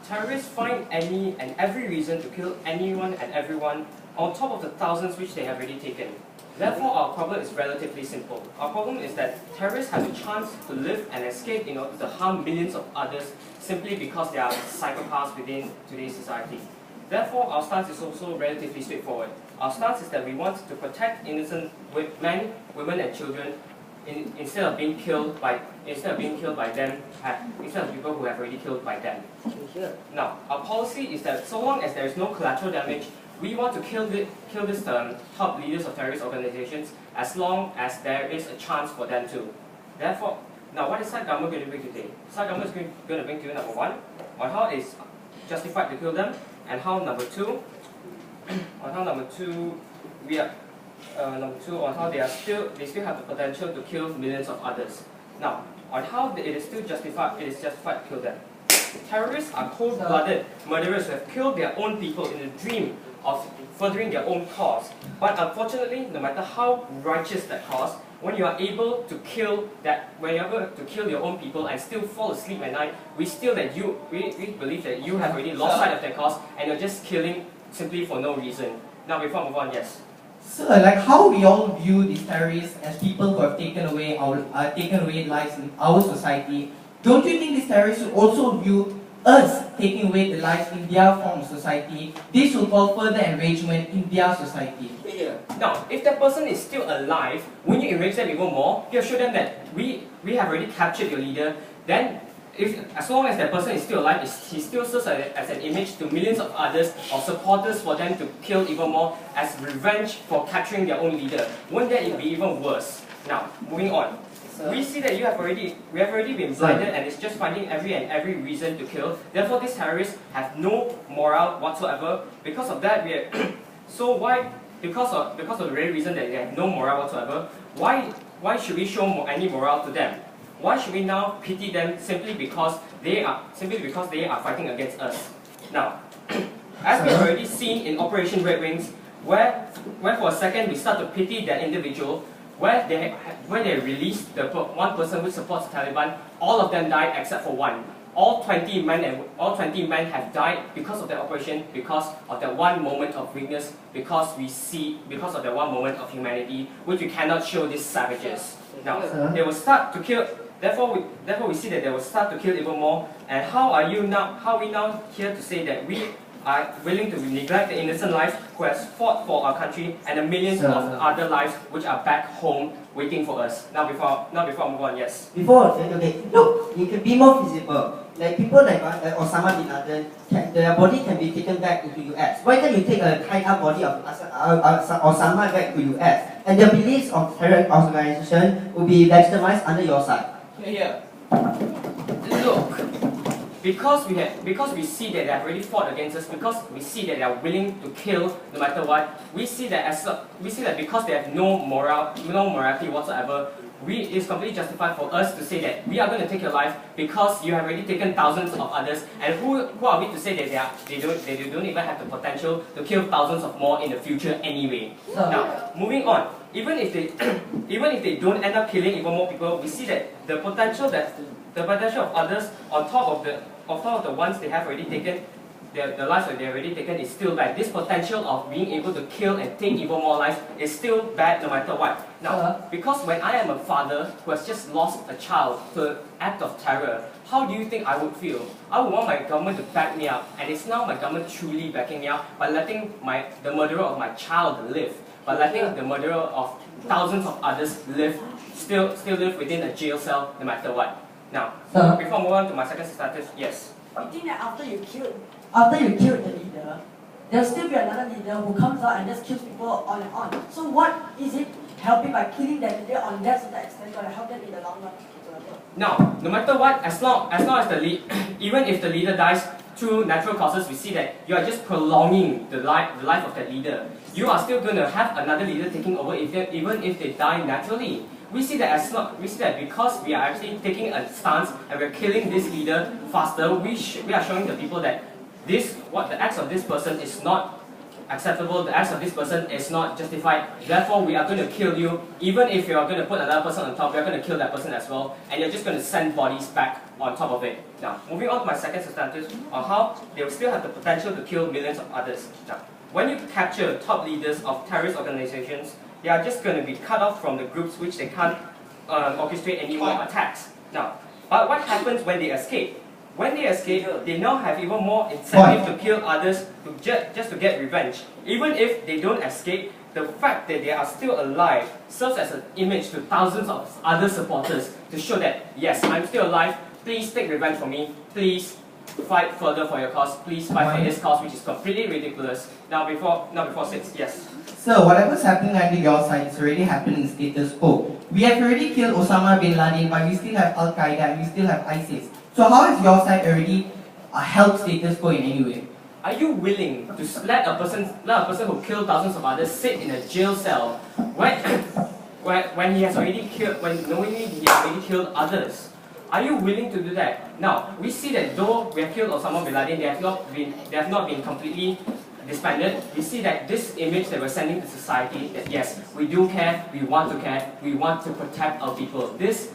terrorists find any and every reason to kill anyone and everyone on top of the thousands which they have already taken. Therefore, our problem is relatively simple. Our problem is that terrorists have a chance to live and escape in order to harm millions of others simply because they are psychopaths within today's society. Therefore, our stance is also relatively straightforward. Our stance is that we want to protect innocent men, women, and children instead of being killed by them, instead of people who have already killed by them. Now, our policy is that so long as there is no collateral damage, we want to kill this top leaders of terrorist organizations as long as there is a chance for them to. Therefore, now what is Sai government going to bring today? Sai government is going to bring to you number one, on how it is justified to kill them, and how number two, on how number two on how they still have the potential to kill millions of others. Now, on how it is justified to kill them. Terrorists are cold-blooded murderers who have killed their own people in the dream of furthering their own cause. But unfortunately, no matter how righteous that cause, when you are able to kill your own people and still fall asleep at night, we believe that you have already lost sight of that cause and you're just killing simply for no reason. Now, before I move on, yes. So, like how we all view these terrorists as people who have taken away lives in our society, don't you think these terrorists should also view us taking away the lives in their form of society? This will call further enragement in their society. Now, if that person is still alive, when you enrage them even more, you show them that we have already captured your leader, then as long as that person is still alive, he still serves as an image to millions of others or supporters for them to kill even more as revenge for capturing their own leader. Won't that be even worse? Now, moving on. We see that we have already been blinded and it's just finding every reason to kill. Therefore, these terrorists have no morale whatsoever. Because of that, because of the very reason that they have no morale whatsoever, why should we show any morale to them? Why should we now pity them simply because they are fighting against us? Now, as we have already seen in Operation Red Wings, where for a second we start to pity that individual, where they released the one person which supports the Taliban, all of them died except for one. All 20 men have died because of that operation, because of that one moment of weakness, because of that one moment of humanity, which we cannot show these savages. Now, they will start to kill. Therefore, we see that they will start to kill even more. And how are we now here to say that we are willing to neglect the innocent lives who has fought for our country and the millions of other lives which are back home waiting for us? Now, before I move on, yes. Okay, look, you can be more visible. Like people like Osama bin Laden, their body can be taken back into US. Why can't you take a tied up body of Osama back to US? And the beliefs of terror organization will be legitimized under your side. Here. Look, because we see that they have already fought against us, because we see that they are willing to kill no matter what, we see that because they have no morality whatsoever, it's completely justified for us to say that we are going to take your life because you have already taken thousands of others, and who are we to say that they don't even have the potential to kill thousands of more in the future anyway? Now, moving on. Even if they don't end up killing even more people, we see that the potential of others on top of the ones they have already taken, the lives that they have already taken is still bad. This potential of being able to kill and take even more lives is still bad no matter what. Now, because when I am a father who has just lost a child to an act of terror, how do you think I would feel? I would want my government to back me up, and it's now my government truly backing me up by letting the murderer of my child live, by letting the murderer of thousands of others still live within a jail cell no matter what. Now, before I move on to my second status, yes. You think that after you killed the leader, there'll still be another leader who comes out and just kills people on and on. So what is it helping by killing that leader on that certain extent going to help them in the long run? Now, no matter what, as long as even if the leader dies through natural causes, we see that you are just prolonging the life of that leader. You are still going to have another leader taking over even if they die naturally. We see that because we are actually taking a stance and we're killing this leader faster, we are showing the people that the acts of this person is not acceptable, the acts of this person is not justified, therefore we are going to kill you. Even if you are going to put another person on top, we are going to kill that person as well, and you're just going to send bodies back on top of it. Now, moving on to my second substantive on how they will still have the potential to kill millions of others. Now, when you capture top leaders of terrorist organizations, they are just going to be cut off from the groups which they can't orchestrate any more attacks. Now, but what happens when they escape? When they escape, they now have even more incentive to kill others just to get revenge. Even if they don't escape, the fact that they are still alive serves as an image to thousands of other supporters to show that, yes, I'm still alive, please take revenge for me, please fight further for your cause, please fight for this cause which is completely ridiculous. Now before 6, yes. So whatever's happening under your side is already happening in status quo. We have already killed Osama bin Laden, but we still have Al-Qaeda and we still have ISIS. So how has your side already helped status quo in any way? Are you willing to let a person who killed thousands of others sit in a jail cell when he has already killed, when knowingly he has already killed others? Are you willing to do that? Now, we see that though we have killed Osama bin Laden, they have not been completely disbanded. We see that this image that we're sending to society, that yes, we do care, we want to protect our people. This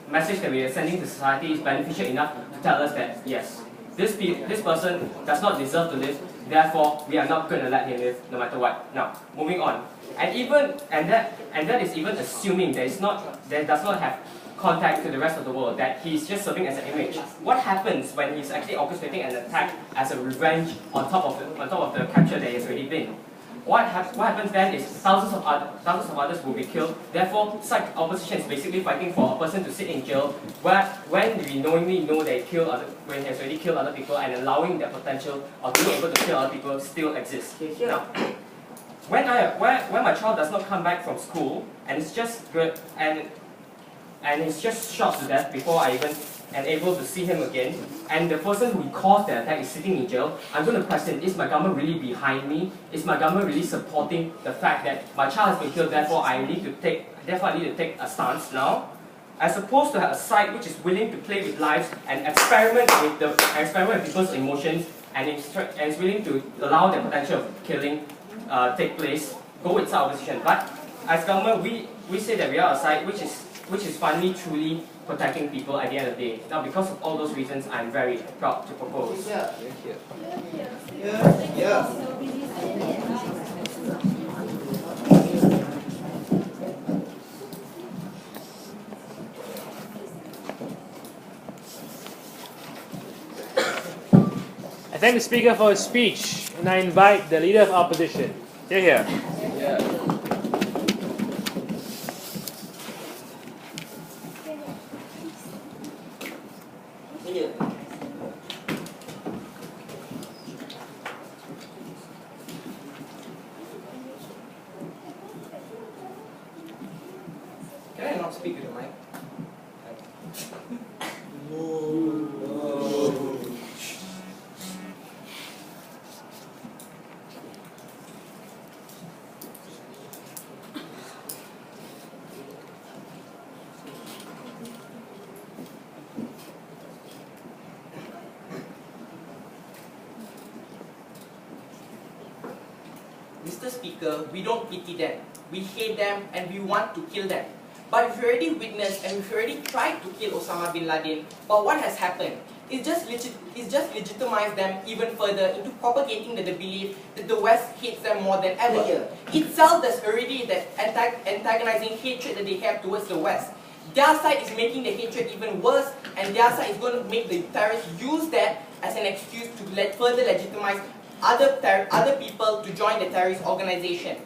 message that we are sending to society is beneficial enough to tell us that yes, this person does not deserve to live, therefore we are not going to let him live no matter what. Now, moving on. And that is even assuming that does not have contact to the rest of the world, that he's just serving as an image. What happens when he's actually orchestrating an attack as a revenge on top of the capture that he has already been? What happens then is thousands of others will be killed. Therefore, such opposition is basically fighting for a person to sit in jail when we knowingly know they when he has already killed other people, and allowing that potential of being able to kill other people still exists. Now, when my child does not come back from school and it's just good and he's just shot to death before I even am able to see him again, and the person who caused the attack is sitting in jail, I'm going to question, is my government really behind me? Is my government really supporting the fact that my child has been killed, therefore I need to take a stance now? As opposed to have a side which is willing to play with lives and experiment with people's emotions, and is willing to allow the potential of killing take place, go with our opposition. But as government, we say that we are a side which is finally truly protecting people at the end of the day. Now, because of all those reasons, I'm very proud to propose. I thank the speaker for his speech, and I invite the leader of opposition. Here. Can I not speak to the mic? Mr. Speaker, we don't pity them. We hate them and we want to kill them. But we've already witnessed and we've already tried to kill Osama bin Laden. But what has happened? It's just legitimized them even further into propagating the belief that the West hates them more than ever. Itself, there's already that antagonizing hatred that they have towards the West. Their side is making the hatred even worse, and their side is going to make the terrorists use that as an excuse to further legitimize other people to join the terrorist organization.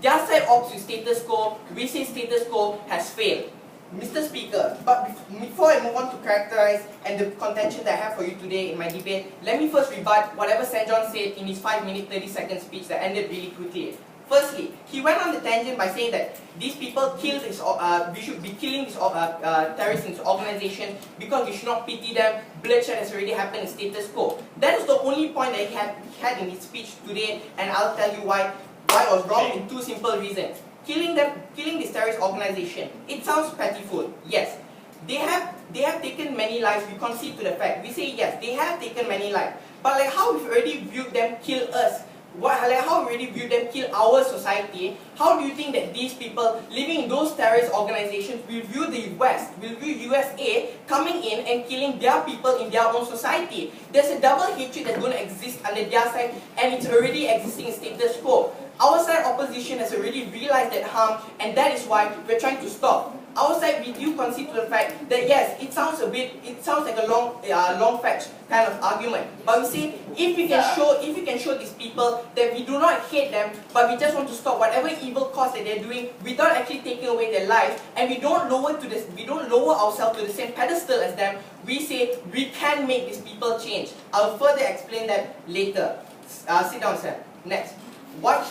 Their side opts with status quo. We say status quo has failed. Mr. Speaker, but before I move on to characterize and the contention that I have for you today in my debate, let me first rebut whatever St. John said in his 5-minute 30-second speech that ended really quickly. Firstly, he went on the tangent by saying that these people killed this, we should be killing this terrorists in this organization because we should not pity them. Bloodshed has already happened in status quo. That is the only point that he had in his speech today, and I'll tell you why it was wrong in 2 simple reasons. Killing this terrorist organization, it sounds pitiful. Yes, they have taken many lives. We concede to the fact. We say yes, they have taken many lives. But like how we've already viewed them kill us how we already view them kill our society, how do you think that these people living in those terrorist organizations will view the West, will view USA coming in and killing their people in their own society? There's a double hatred that's going to exist under their side, and it's already existing in status quo. Our side opposition has already realized that harm, and that is why we're trying to stop. Our side, we do concede to the fact that yes, it sounds like a long fetch kind of argument. But we say if we can show these people that we do not hate them, but we just want to stop whatever evil cause that they're doing without actually taking away their lives, and we don't lower ourselves to the same pedestal as them, we say we can make these people change. I'll further explain that later. Sit down, sir. Next.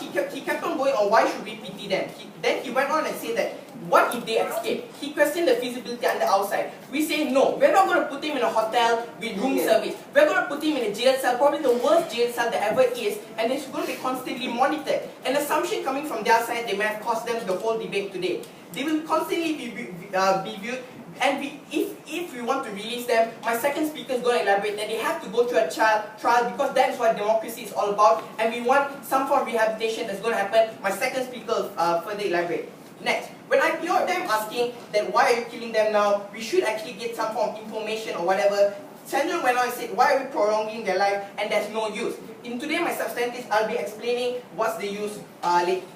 He kept on going on why should we pity them. Then he went on and said that what if they escape? He questioned the feasibility on the outside. We say no, we're not going to put him in a hotel with room service. We're going to put him in a jail cell, probably the worst jail cell there ever is, and it's going to be constantly monitored. An assumption coming from their side, they may have cost them the whole debate today. They will constantly be viewed. And if we want to release them, my second speaker is going to elaborate that they have to go through a trial because that is what democracy is all about, and we want some form of rehabilitation that's going to happen. My second speaker will further elaborate. Next, when I hear them asking that why are you killing them now, we should actually get some form of information or whatever. Sandra went on and said, why are we prolonging their life and there's no use? In today, my substantive, I'll be explaining what's the use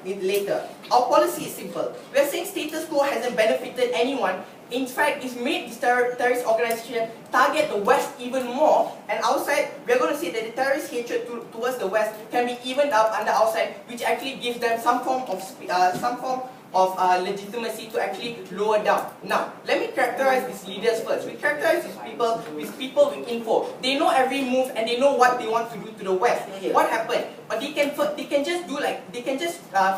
later. Our policy is simple. We're saying status quo hasn't benefited anyone. In fact, it's made this terrorist organization target the West even more, and outside, we're going to say that the terrorist hatred towards the West can be evened out on the outside, which actually gives them some form of legitimacy to actually lower down. Now, let me characterize these leaders first. We characterize these people with info. They know every move and they know what they want to do to the West. What happened? But they can just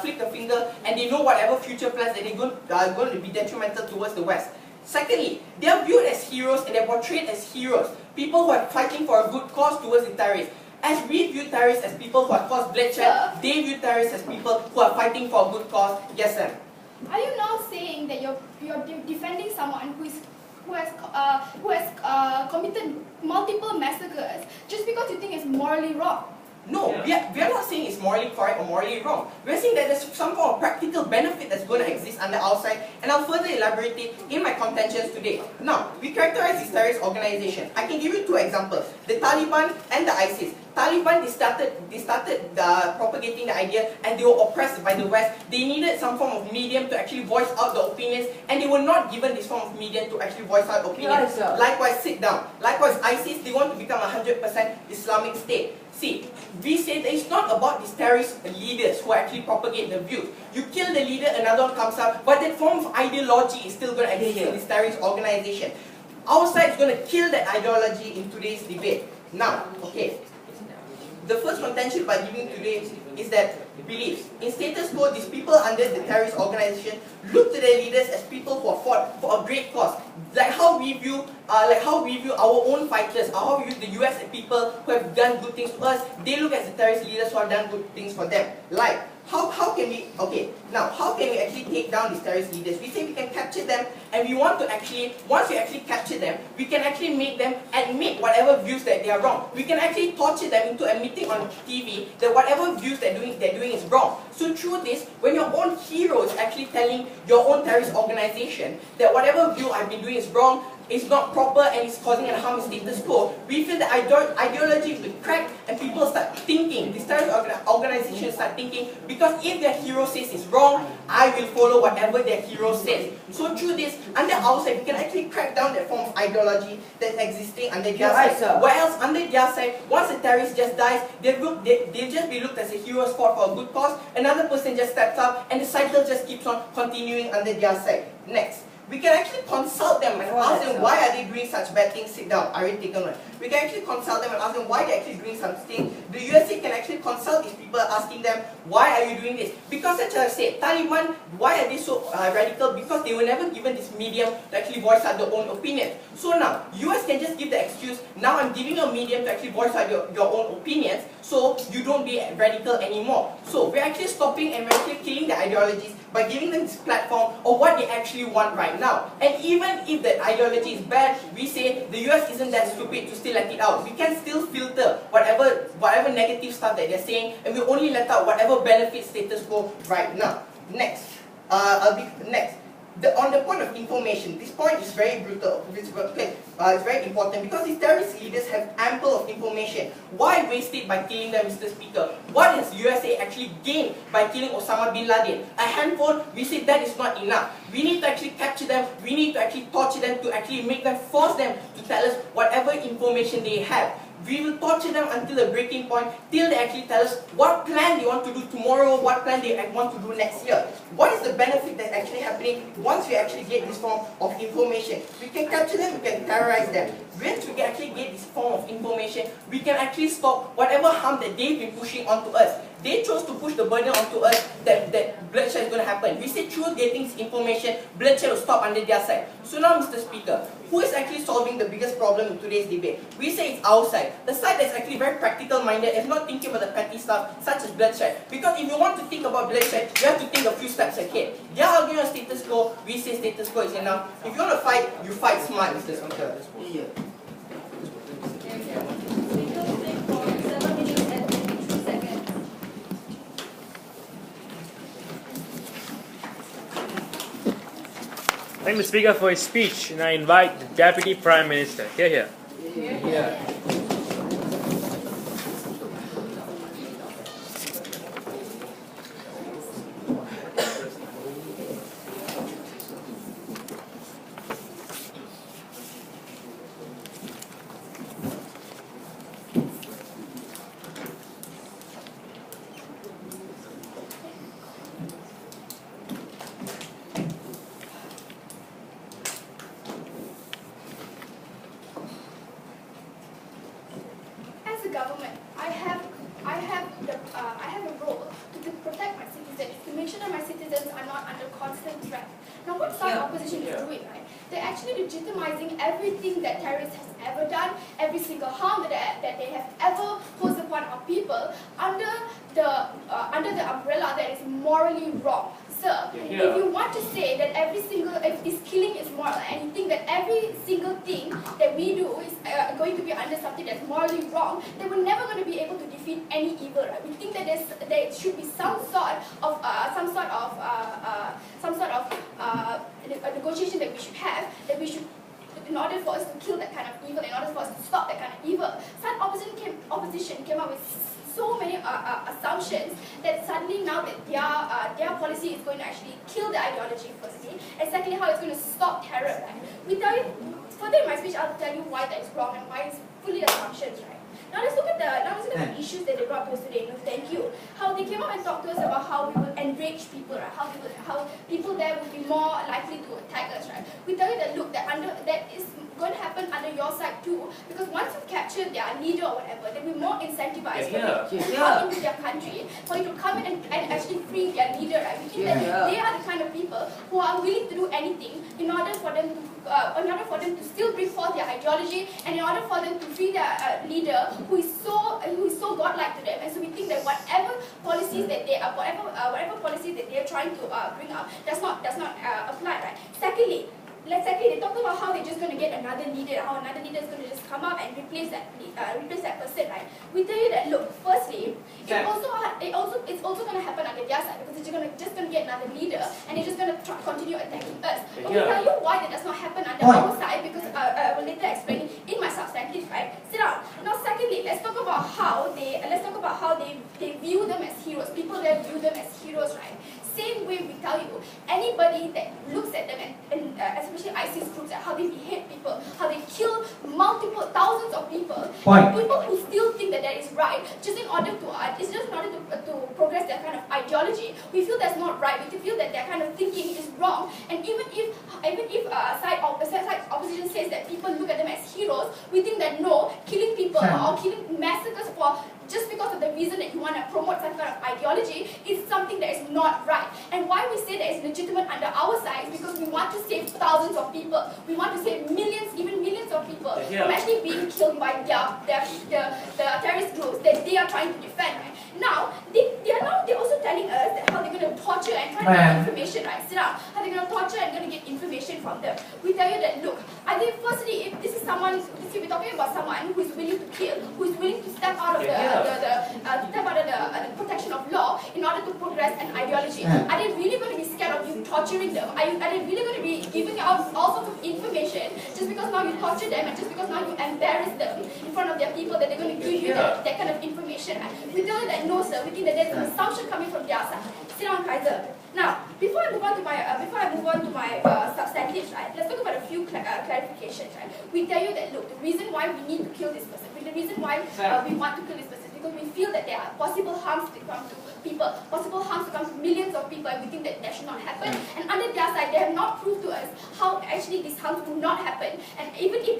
flick a finger and they know whatever future plans that they're going to be detrimental towards the West. Secondly, they are viewed as heroes and they're portrayed as heroes. People who are fighting for a good cause towards the terrorists. As we view terrorists as people who have caused bloodshed, they view terrorists as people who are fighting for a good cause. Yes, sir. Are you now saying that you're defending someone who has committed multiple massacres just because you think it's morally wrong? No, we are not saying it's morally correct or morally wrong. We're saying that there's some form of practical benefit that's going to exist on the outside, and I'll further elaborate it in my contentions today. Now, we characterize this terrorist organization. I can give you two examples: the Taliban and the ISIS. Taliban, they started propagating the idea, and they were oppressed by the West. They needed some form of medium to actually voice out the opinions, and they were not given this form of medium to actually voice out opinions. Likewise, sit down. Likewise, ISIS, they want to become 100% Islamic State. See, we say that it's not about these terrorist leaders who actually propagate the views. You kill the leader, another one comes up, but that form of ideology is still going to exist in this terrorist organization. Our side is going to kill that ideology in today's debate. Now, okay. The first contention by giving today is that beliefs. In status quo, these people under the terrorist organization look to their leaders as people who have fought for a great cause. Like how we view our own fighters, how we view the US people who have done good things to us. They look at the terrorist leaders who have done good things for them. Like, how can we actually take down these terrorist leaders? We say we can capture them, and we want to actually, once we actually capture them, we can actually make them admit whatever views that they are wrong. We can actually torture them into admitting on TV that whatever views they're doing is wrong. So through this, when your own hero is actually telling your own terrorist organization that whatever view I've been doing is wrong, it's not proper, and it's causing a harm in status quo, we feel that ideology will crack and people start thinking, these terrorist organizations start thinking, because if their hero says it's wrong, I will follow whatever their hero says. So through this, under our side, we can actually crack down that form of ideology that's existing under their side. Whereas under their side, once a terrorist just dies, they'll just be looked as a hero's fought for a good cause, another person just steps up, and the cycle just keeps on continuing under their side. Next. We can actually consult them and ask them why are they doing such bad things. Sit down, I already taken one. We can actually consult them and ask them why they're actually doing something. The USA can actually consult these people, asking them, why are you doing this? Because as I said, Taliban, why are they so radical? Because they were never given this medium to actually voice out their own opinions. So now, US can just give the excuse, now I'm giving you a medium to actually voice out your own opinions. so you don't be radical anymore. So we're actually stopping and we're actually killing the ideologies by giving them this platform of what they actually want right now. And even if that ideology is bad, we say the US isn't that stupid to still let it out. We can still filter whatever negative stuff that they're saying, and we only let out whatever benefits status quo right now. Next, on the point of information, this point is very brutal. It's very important because these terrorist leaders have ample of information. Why waste it by killing them, Mr. Speaker? What has USA actually gained by killing Osama bin Laden? A handful? We say that is not enough. We need to actually capture them. We need to actually torture them, to actually make them, force them to tell us whatever information they have. We will torture them until the breaking point, till they actually tell us what plan they want to do tomorrow, what plan they want to do next year. What is the benefit that's actually happening once we actually get this form of information? We can capture them, we can terrorize them. Once we can actually get this form of information, we can actually stop whatever harm that they've been pushing onto us. They chose to push the burden onto us that bloodshed is going to happen. We say through getting this information, bloodshed will stop under their side. So now, Mr. Speaker, who is actually solving the biggest problem in today's debate? We say it's our side. The side that's actually very practical minded and not thinking about the petty stuff such as bloodshed. Because if you want to think about bloodshed, you have to think a few steps ahead. They are arguing on status quo, we say status quo is enough. If you want to fight, you fight smart, Mr. Speaker. Yeah. Thank the Speaker for his speech, and I invite the Deputy Prime Minister. Here. As a government, I have a role to protect my citizens, to make sure that my citizens are not under constant threat. Now, what side opposition is doing, right? They're actually legitimizing everything that terrorists has ever done, every single harm that they have ever posed upon our people under the umbrella that is morally wrong. Sir, if you want to say that if this killing is moral, and you think that every single thing that we do is going to be under something that's morally wrong, then we're never going to be able to defeat any evil, right? We think that there should be some sort of negotiation that we should have, that we should, in order for us to kill that kind of evil, in order for us to stop that kind of evil. Some opposition came up with so many assumptions that suddenly now that their policy is going to actually kill the ideology firstly, and secondly how it's going to stop terror, right? We tell you, further in my speech I'll tell you why that is wrong and why it's fully assumptions, right? Now let's look at the issues that they brought to us today. No, thank you. How they came up and talked to us about how we will enrage people, right? How people there will be more likely to attack us, right? We tell you that look, that is going to happen under your side too, because once you capture their leader or whatever, they'll be more incentivized for you to come into their country, for you to come in and actually free their leader, right? We think that they are the kind of people who are willing to do anything in order for them to still bring forth their ideology, and in order for them to free their leader who is so godlike to them. And so we think that whatever policies that they are trying to bring up does not apply, right? Secondly, they talked about how they're just going to get another leader, how another leader is going to just come up and replace that person, right? We tell you that look, firstly, it's also going to happen under their side, because they're just going to get another leader and they're just going to continue attacking us. But we tell you why that does not happen under our side, because I will later explain in my substantive, right? Sit down. Now, secondly, let's talk about how they view them as heroes. People there view them as heroes, right? Same way we tell you, anybody that looks at them, and especially ISIS groups, how they behead people, how they kill thousands of people, people who still think that is right, just in order to progress their kind of ideology, we feel that's not right. We feel that their kind of thinking is wrong. And even if side opposition says that people look at them as heroes, we think that no, killing people or killing massacres just because of the reason that you want to promote some kind of ideology is something that is not right. And why we say that it's legitimate under our side is because we want to save thousands of people. We want to save millions, even millions of people from actually being killed by the terrorist groups that they are trying to defend, right? Now, they're also telling us that how they're going to torture and try to get information, right? Sit down. How they're going to torture and going to get information from them. We tell you that, look, I think firstly, if this is someone, we're talking about someone who is willing to kill, who is willing to step out of the protection of law in order to progress an ideology. Are they really going to be scared of you torturing them? Are they really going to be giving out all sorts of information just because now you torture them and just because now you embarrass them in front of their people that they're going to give you that kind of information? We tell you that no, sir. We think that there's an assumption coming from their side. Sit down, Kaiser. Now, before I move on to my substantives, right? Let's talk about a few clarifications, right? We tell you that look, the reason why we need to kill this person, the reason why we want to kill this person, is because we feel that there are possible harms to come to people, possible harms to come to millions of people, and we think that should not happen. And under their side, they have not proved to us how actually these harms will not happen. And even if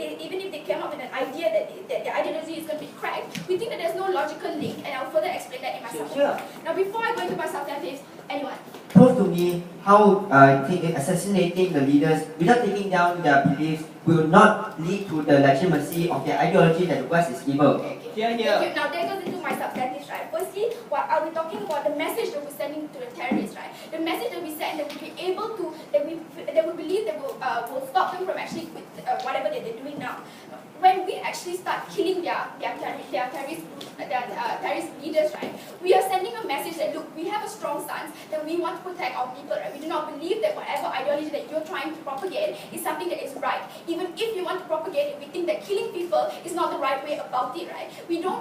they came up with an idea that the ideology is going to be cracked, we think that there's no logical link, and I'll further explain that in my substantive. Now, before I go into my substantives, anyone? Prove to me how assassinating the leaders without taking down their beliefs will not lead to the legitimacy of their ideology that the West is evil. Thank you. Now that goes into my substantives, right? Firstly, I'll be talking about the message that we're sending to the terrorists, right? The message that we send that we'll be able to, that we believe that will stop them from actually quit whatever that they're doing now. When we actually start killing their terrorist leaders, right? We are sending a message that look, we have a strong stance that we want to protect our people, right? We do not believe that whatever ideology that you're trying to propagate is something that is right. Even if you want to propagate it, we think that killing people is not the right way about it, right? We still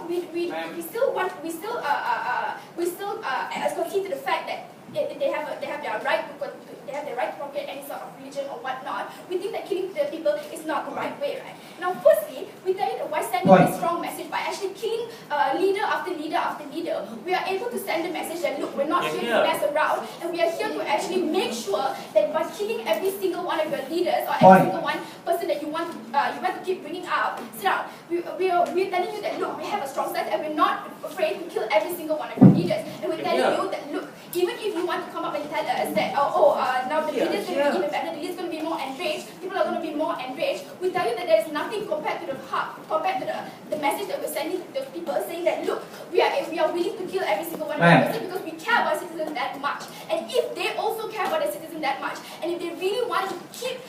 concede to the fact that they have their right to propagate any sort of religion or whatnot. We think that killing the people is not the right way, right? Now, firstly, we tell you that by sending a strong message, by actually killing leader after leader after leader, we are able to send the message that look, we're not here to mess around, and we are here to actually make sure that by killing every single one of your leaders or every single one person that you want to keep bringing up, we're telling you that look, we have a strong stance and we're not afraid to kill every single one of your leaders, and we're telling you that look, even if you want to come up and tell us that now the leaders going to be even better, the leaders going to be more enraged, people are going to be more enraged, we tell you that there is nothing compared to the message that we're sending to those people, saying that look, we are willing to kill every single one of them because we care about citizens that much, and if they also care about the citizens that much, and if they really want to keep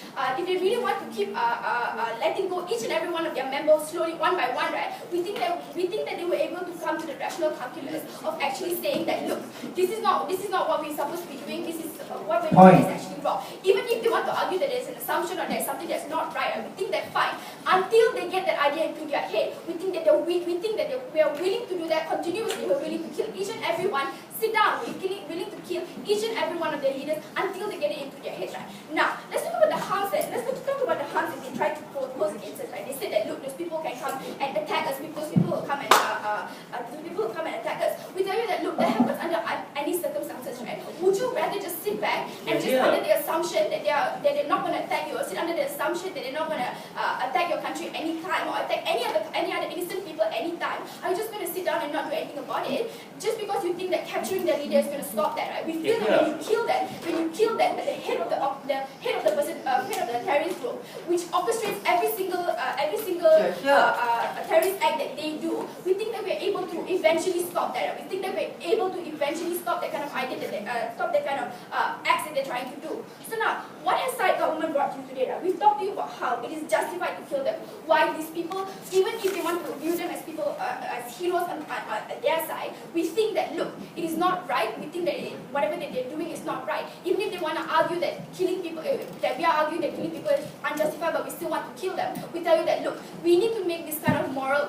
letting go each and every one of their members slowly one by one, right? We think that they were able to come to the rational calculus of actually saying that look, this is not what we're supposed to be doing. This is what we're doing is actually wrong. Even if they want to argue that there's an assumption or there's something that's not right, we think that fine. Until they get that idea into their head, we think that we are willing to do that continuously. We're willing to kill each and every one. Sit down. We're willing to kill each and every one of their leaders until they get it into their heads, right? Now, let's talk about the harms that they try to pose against us, right? They said that look, those people can come and attack us. Those people will come and attack us. We tell you that look, that happens under any circumstances, right? Would you rather just sit back and just under the assumption that they're not going to attack you, or sit under the assumption that they're not going to attack your country anytime or attack any other innocent people anytime? Are you just going to sit down and not do anything about it just because you think that capturing their leader is going to stop that, right? We feel that when you kill them, the head of the terrorist group, which orchestrates every single terrorist act that they do, we think that we're able to eventually stop that. We think that we're able to eventually stop that kind of idea, stop that kind of acts that they're trying to do. So now, what has side government brought you today? Right? We've talked to you about how it is justified to kill them. Why these people, even if they want to view them as people, as heroes on their side, we think that look, it is not right. We think that whatever that they're doing is not right. Even if they want to argue that killing people, that we are arguing that killing people is unjustified, but we still want to kill them, we tell you that look, we need to make this kind of moral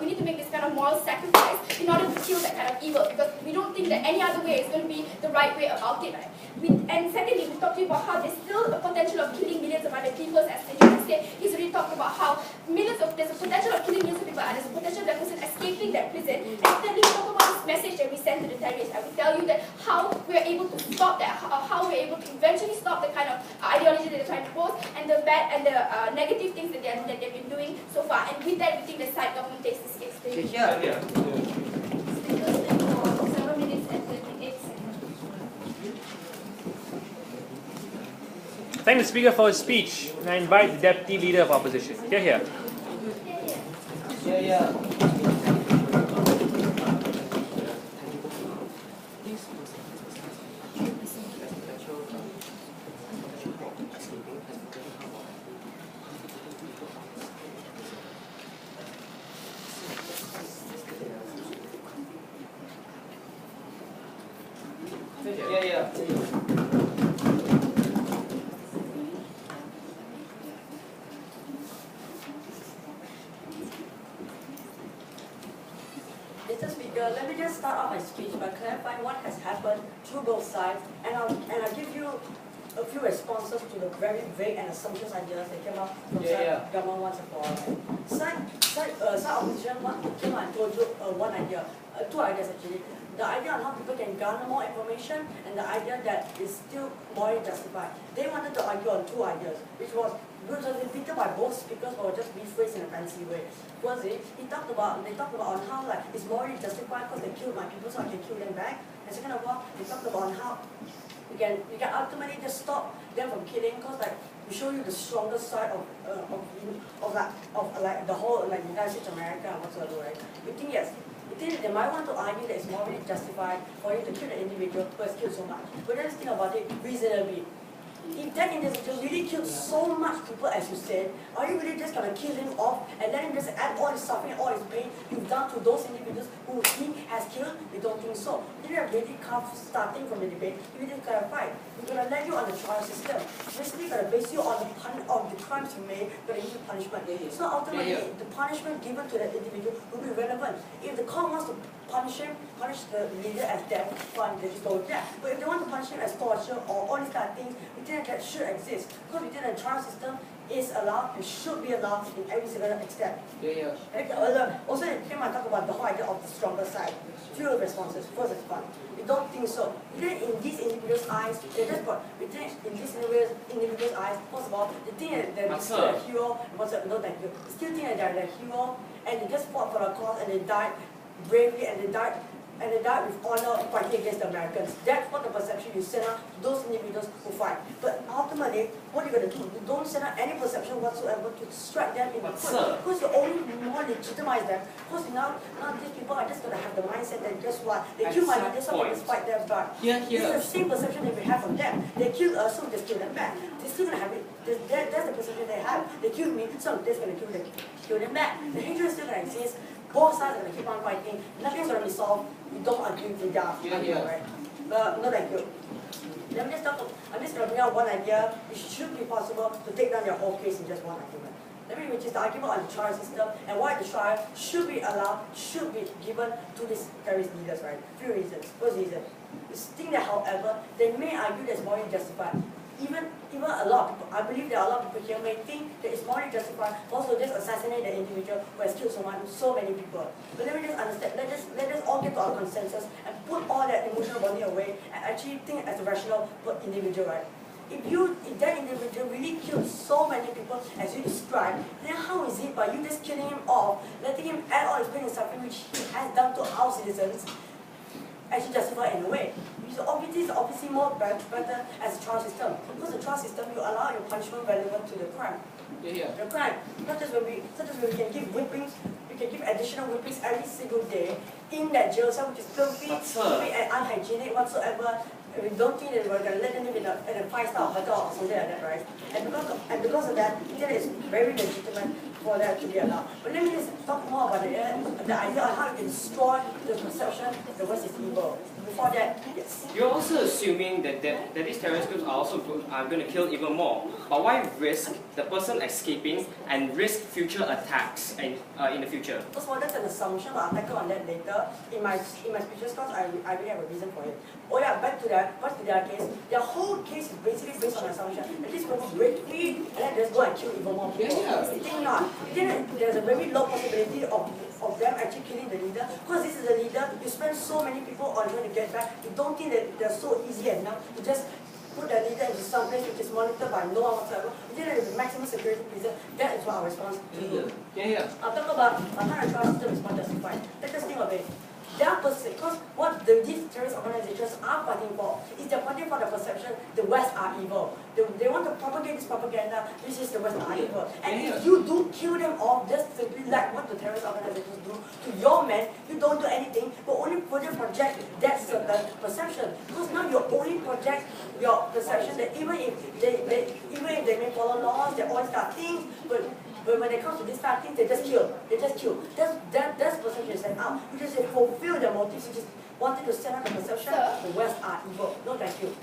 sacrifice in order to kill that kind of evil, because we don't think that any other way is going to be the right way about it, right? And secondly, we talked to you about how there's still a potential of killing millions of other people, as Jone said. He's already talked about how there's a potential of killing millions of people, and there's a potential of that person escaping that prison. And thirdly, we talk about this message that we send to the terrorists. And we tell you that how we're able to stop that, how we're able to eventually stop the kind of ideology that they're trying to pose, and the bad and the negative things that they've been doing so far. And with that, we think the side government takes this case. Thank you. 7 minutes and 38 seconds. Thank the speaker for his speech, and I invite the deputy leader of opposition. Here. Mr. Speaker, let me just start off my speech by clarifying what has happened through both sides, and I'll give you a few responses to the very vague and assumptions ideas that came up from government once and for all. Side opposition came out and told you one idea, two ideas actually. The idea on how people can garner more information and the idea that is still morally justified. They wanted to argue on two ideas, which was repeated by both speakers but just rephrased in a fancy way. Firstly, they talked about on how like it's morally justified because they killed my people so I can kill them back. And second of all, they talked about how we can ultimately just stop them from killing because like we show you the stronger side of the whole like United States of America and whatsoever, right? We think yes. They might want to argue that it's morally justified for you to kill the individual who has killed so much. But let's think about it reasonably. If that individual really killed so much people as you said, are you really just going to kill him off and let him just add all his suffering, all his pain you've done to those individuals who he has killed? We don't think so. We didn't really come starting from the debate. We didn't clarify. We're going to let you on the trial system. Basically, we're going to base you on the crimes you made, we're going to use the punishment. So ultimately, the punishment given to that individual will be relevant. If the court wants to punish the leader as death, fine, they just go with that. But if they want to punish him as torture or all these kind of things, we think that should exist. Because we think the trial system is allowed and should be allowed in every single extent. Also, it came and talk about the whole idea of the stronger side. Few responses. First is fun. We don't think so. We think in these individuals' eyes, we think in these individuals' eyes, first of all, they think that they're still a hero. No, thank you. They still think that they're a hero and they just fought for a cause and they died bravely and they died with honor fighting against the Americans. That's what the perception you send out to those individuals who fight. But ultimately, what you're going to do, you don't send out any perception whatsoever to strike them in the foot. Because you only more legitimize them. Because now these people are just going to have the mindset that guess what? They kill my leaders, so we just fight them back. It's the same perception that we have from them. They killed us, so we just kill them back. They're still going to have it. That's the perception they have. They killed me, so we're just going to kill them back. The hatred is still going to exist. Both sides are going to keep on fighting. Nothing's going to be solved. We don't agree with their argument, right? No, thank you. I'm just going to bring out one idea. It should be possible to take down your whole case in just one argument. Which is the argument on the trial system and why the trial should be allowed, should be given to these terrorist leaders, right? Few reasons. First reason, is think that, however, they may argue that's morally justified. Even a lot of people, I believe there are a lot of people here may think that it's morally justified also just assassinate the individual who has killed so many people. But let me just understand, let us all get to our consensus and put all that emotional bonding away and actually think as a rational individual, right? If that individual really killed so many people as you described, then how is it by you just killing him off, letting him add all his pain and suffering which he has done to our citizens, actually justify in a way? So obviously more better as a trial system. Because the trial system, you allow your punishment relevant to the crime. The crime. Not just when we can give whippings, we can give additional whippings every single day in that jail cell, which is filthy and unhygienic whatsoever. We don't think that we're going to let them live in a 5-star hotel or something like that, right? And because of that, it is very legitimate for that to be allowed. But let me just talk more about the idea on how you can destroy the perception that West is evil. Before that, yes. You're also assuming that these terrorist groups are going to kill even more. But why risk the person escaping and risk future attacks in the future? First of all, that's an assumption, but I'll tackle on that later. In my speeches, because I really have a reason for it. Oh yeah, back to their case. Their whole case is basically based on an assumption that these people break free and then just go and kill even more people. They think not. They think there's a very low possibility of them actually killing the leader. Because this is the leader, you spend so many people on trying to get back, you don't think that they're so easy enough to just put the leader into some place which is monitored by no one whatsoever. You think that it's a maximum security prison. That is what our response to do. I'll talk about how the trial system is not justified. Let's just think of it. Because what these terrorist organizations are fighting for is they're fighting for the perception the West are evil. They want to propagate this propaganda, which is the West are evil. And if you do kill them off, just simply like what the terrorist organizations do to your men, you don't do anything, but only further project that certain perception. Because now you only project your perception that even if they may follow laws, they all start things, but when it comes to this kind of things, they just kill. That's perception set out. Because they fulfill their motives, which is wanting to set up the perception Sir. the West are evil. No, thank you.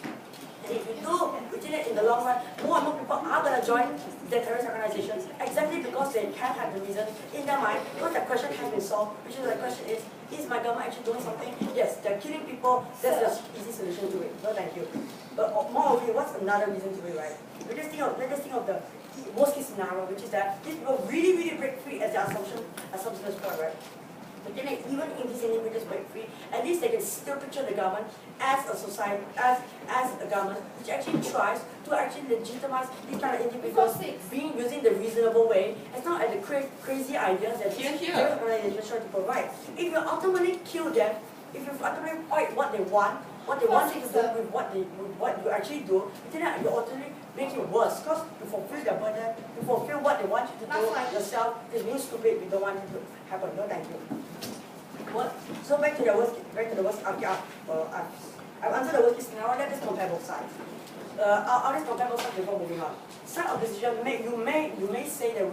And if you do in the long run, more and more people are going to join the terrorist organizations exactly because they can have the reason in their mind. Because the question has been solved, which is the question is my government actually doing something? Yes, they're killing people. That's the easy solution to it. No, thank you. But more of it, what's another reason to it, right? Let's just think of the worst case scenario, which is that these people really break free as their assumption point, right? But then even if these individuals break free, at least they can still picture the government as a society, as a government which actually tries to actually legitimize these kind of individuals using the reasonable way. It's not like the crazy ideas that these organizations try to provide. If you ultimately kill them, if you ultimately fight what they want you to do with what you actually do, then you ultimately make it worse because you fulfill their burden, you fulfill what they want you to do yourself. It's being stupid, we don't want it to happen. No, thank you. So back to the worst. I've answered the worst case scenario. Let's just compare both sides. I'll just compare both sides before moving on. Side of decision, you may say that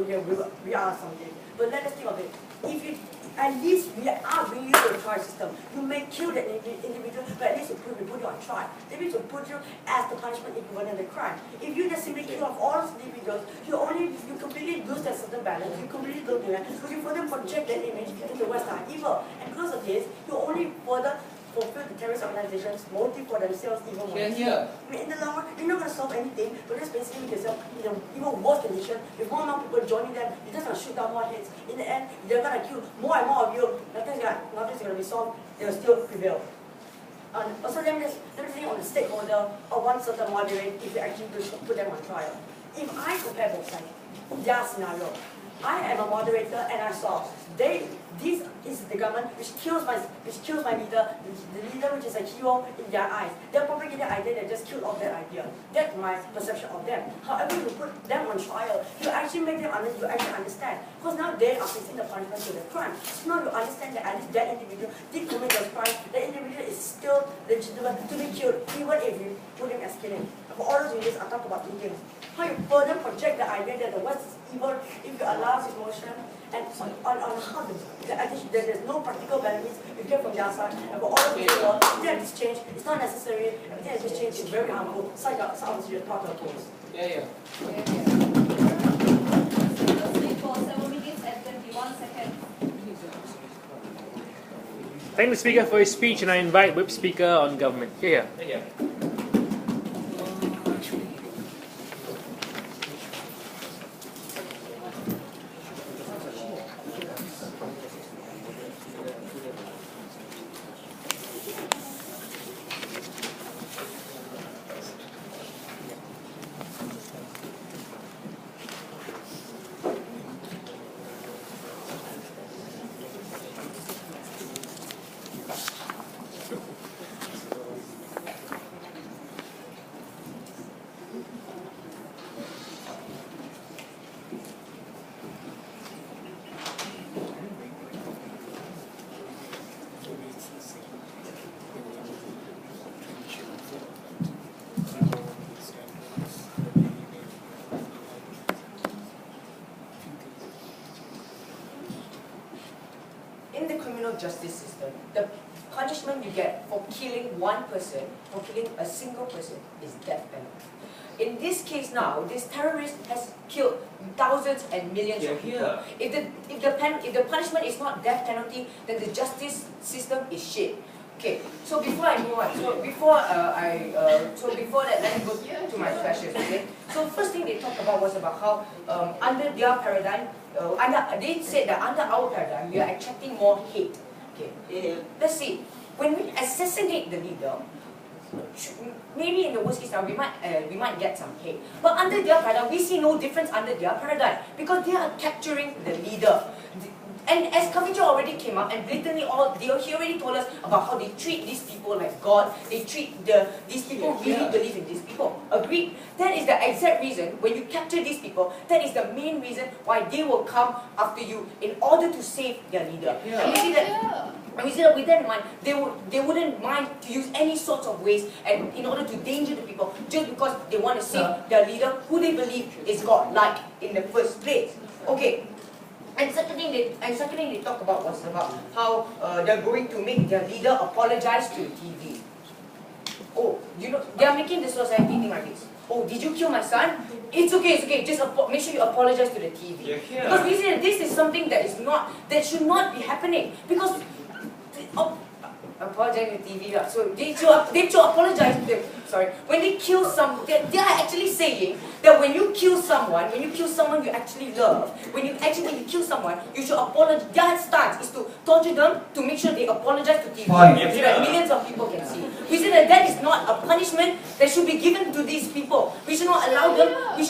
we are something, but let us think of it. If you at least we are bringing you to a trial system. You may kill that individual, but at least we put you on trial. They need to put you as the punishment equivalent of the crime. If you just simply kill off all those individuals, you completely lose that certain balance. You completely don't do that. So you further project that image into the West are evil. And because of this, you only further fulfill the terrorist organizations' motive for themselves even more. Here. I mean, in the long run, you're not going to solve anything, but just basically make yourself in an even worse condition. With more and more people joining them, you're just going to shoot down more heads. In the end, they're going to kill more and more of you. Nothing's going to be solved. They will still prevail. Also, let me just think on the stakeholder of one certain moderate if you actually put them on trial. If I compare both sides, their scenario, I am a moderator and I saw this is the government which kills my leader, the leader which is a hero in their eyes. They're propagating the idea that just killed off that idea. That's my perception of them. However, you put them on trial, you actually make them understand. Because now they are facing the punishment to the crime. So now you understand that at least that individual did commit those crimes, the individual is still legitimate to be killed, even if you put him as killing. For all those videos, I talk about two things. How you further project the idea that the West is evil if you allow this emotion, and on how there's no practical benefits you get from the outside. And for all of you, everything that this change, it's not necessary. Everything that this change is very harmful. Such as your part of those. Yeah. For 7 minutes and 21 seconds. Thank the speaker for his speech, and I invite Whip Speaker on government. Here. Justice system, the punishment you get for killing one person, for killing a single person, is death penalty. In this case now, this terrorist has killed thousands and millions of people. If the punishment is not death penalty, then the justice system is shit. Okay, so before I move on, before that, let me go to my questions. Okay, so first thing they talked about was about how under their paradigm, they said that under our paradigm we are attracting more hate. Okay, let's see. When we assassinate the leader, maybe in the worst case now we might get some hate. But under their paradigm, we see no difference under their paradigm because they are capturing the leader. And as Kaveendra already came up and blatantly he already told us about how they treat these people like God. They treat these people really believe in these people. Agreed? That is the exact reason when you capture these people, that is the main reason why they will come after you in order to save their leader. And we see that. And we see that with that in mind, they wouldn't mind to use any sorts of ways and in order to danger the people just because they want to save their leader who they believe is God-like in the first place. Okay. And second thing they talked about was about how they're going to make their leader apologize to TV. Oh, you know, they are making the society think like this. Oh, did you kill my son? It's okay. Just make sure you apologize to the TV. Because we say this is something that should not be happening. Because apologize to TV. So they should apologize to them. Sorry. When they kill they are actually saying that when you kill someone you actually love, when you kill someone, you should apologize. Their stance is to torture them to make sure they apologize to TV. So that millions of people can see. We say that is not a punishment that should be given to these people. We should not allow them. We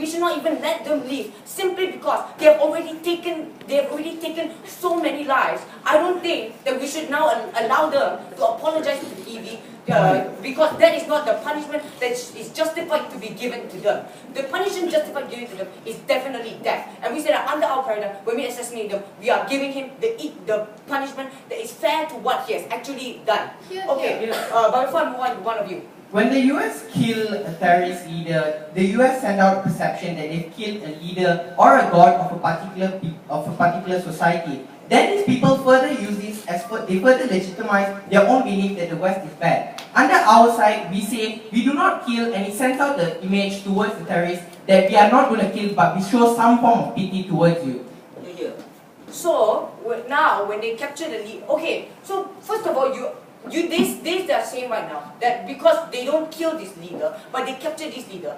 should not even let them leave simply because they have already taken so many lives. I don't think that we should now allow them to apologize to the TV. Because that is not the punishment that is justified to be given to them. The punishment justified given to them is definitely death. And we say that under our paradigm, when we assassinate them, we are giving him the punishment that is fair to what he has actually done. Okay, but before I move on to one of you. When the US killed a terrorist leader, the US sent out a perception that they've killed a leader or a god of a particular society. Then these people further use this they further legitimize their own belief that the West is bad. Under our side, we say we do not kill, and it sends out the image towards the terrorists that we are not going to kill, but we show some form of pity towards you. So now when they capture the lead, okay. So first of all, they are saying right now that because they don't kill this leader, but they capture this leader,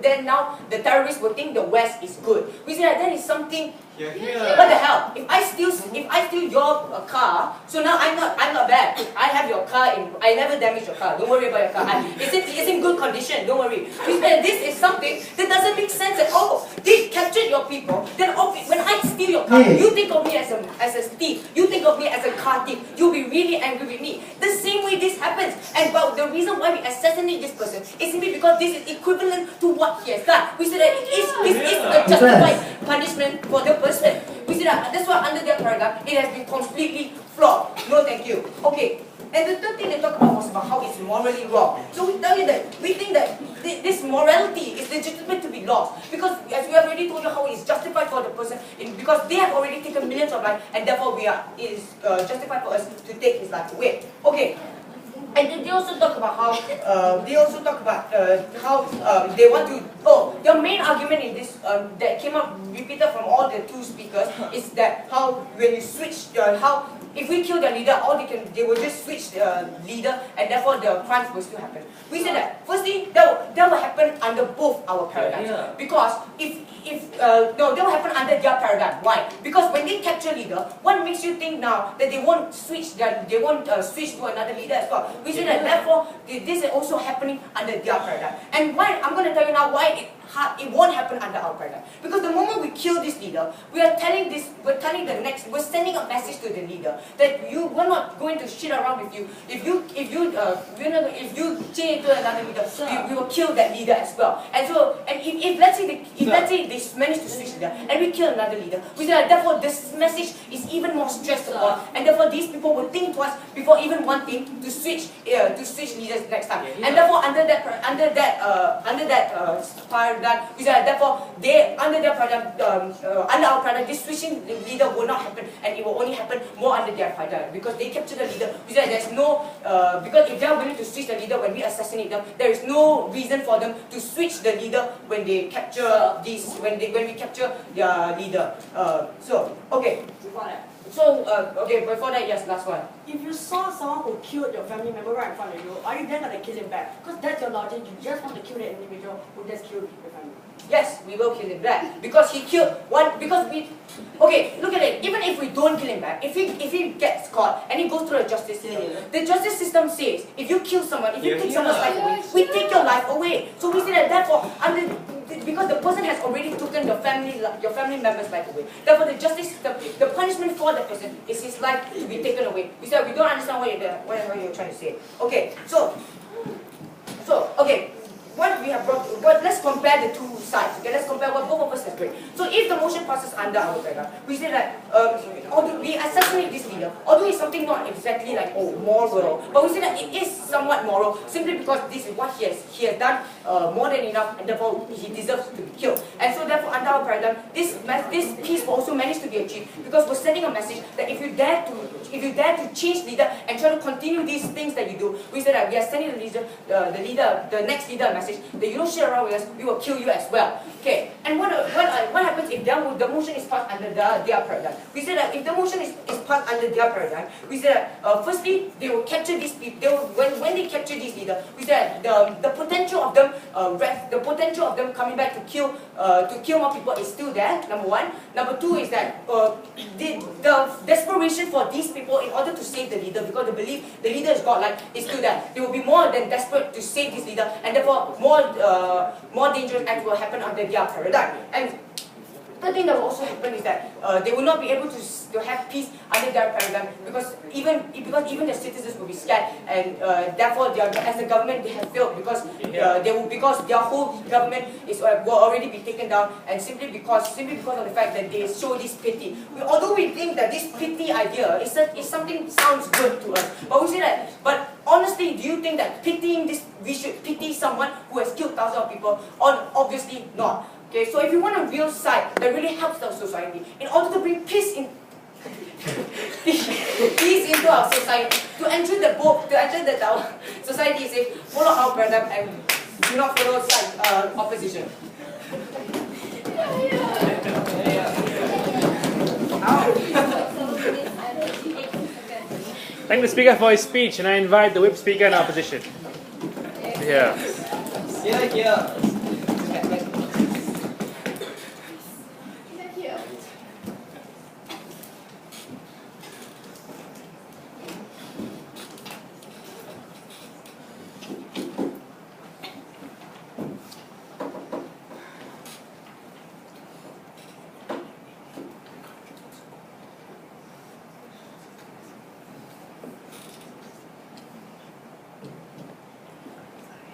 then now the terrorists will think the West is good. We say that is something. What the hell? If I steal your car, so now I'm not bad. I have your car I never damage your car. Don't worry about your car. It's in good condition. Don't worry. This is something that doesn't make sense at all. They captured your people. Then when I steal your car, you think of me as a thief. You think of me as a car thief. You'll be really angry with me. The same way this happens. And but the reason why we assassinate this person is simply because this is equivalent to what he has done. We say that this is a justified punishment for the person. We see that's why under their paradigm it has been completely flawed. No thank you. Okay. And the third thing they talk about was about how it's morally wrong. So we tell you that we think that this morality is legitimate to be lost. Because as we have already told you how it is justified for the person, because they have already taken millions of lives, and therefore it is justified for us to take his life away. Okay. And then they also talk about how they want to. Oh, their main argument in this that came up repeated from all the two speakers is that how when you switch if we kill their leader, they will just switch the leader, and therefore the crimes will still happen. We said that firstly that will happen under both our paradigms because that will happen under their paradigm. Why? Because when they capture leader, what makes you think now that they won't switch to another leader as well? We say that therefore this is also happening under their paradigm. And why? I'm going to tell you now why it won't happen under our paradigm. Because the moment we kill this leader, we're sending a message to the leader that we're not going to shit around with you. If you change to another leader, we will kill that leader as well. And so, if let's say they manage to switch leader and we kill another leader, we say that therefore this message is even more stressed upon, and therefore these people will think twice before even wanting to switch leaders next time. And therefore under that paradigm, we say that therefore under our paradigm, this switching leader will not happen, and it will only happen more under their paradigm because they capture the leader. We say there's no because if they are willing to switch the leader when we assassinate them, there is no reason for them to switch the leader when they capture when we capture their leader. Before that, yes, last one. If you saw someone who killed your family member right in front of you, are you then going to kill him back? Because that's your logic. You just want to kill that individual who just killed your family. Yes, we will kill him back because he killed one. Because we, okay, look at it. Even if we don't kill him back, if he gets caught and he goes through the justice system, the justice system says if you kill someone, if you take someone's life away, we take your life away. So we say that therefore because the person has already taken your family member's life away. Therefore, the justice system, the punishment for the person is his life to be taken away. We said we don't understand what you're trying to say. Okay, so okay. what we have brought, let's compare the two sides. Okay, let's compare what both of us have brought. So if the motion passes under our paradigm, we say that although we assassinate this leader, although it's something not exactly like moral, but we say that it is somewhat moral simply because this is what he has done more than enough, and therefore he deserves to be killed. And so therefore under our paradigm, this peace will also manage to be achieved because we're sending a message that if you dare to change leader and try to continue these things that you do, we say that we are sending the next leader a message that you don't share around with us, we will kill you as well. Okay, and what happens if the motion is passed under their paradigm? We say that if the motion is passed under their paradigm, we say that firstly they will capture these people. When they capture these leaders, we say that the potential of them coming back to kill more people is still there. Number one. Number two is that the desperation for these people in order to save the leader, because they believe the leader is godlike, is still there. They will be more than desperate to save this leader, and therefore more dangerous acts will happen under their paradigm. And the thing that will also happen is that they will not be able to have peace under their paradigm because even their citizens will be scared, and therefore as a government they have failed because their whole government will already be taken down, and simply because of the fact that they show this pity. Although we think that this pity idea is something sounds good to us, but we say that. But honestly, do you think that we should pity someone who has killed thousands of people? Obviously not. Okay, so if you want a real side that really helps the society, in order to bring peace into our society, to ensure that our society is safe, follow our paradigm and do not follow side opposition. Thank the speaker for his speech, and I invite the whip speaker in opposition. Yeah. Yeah.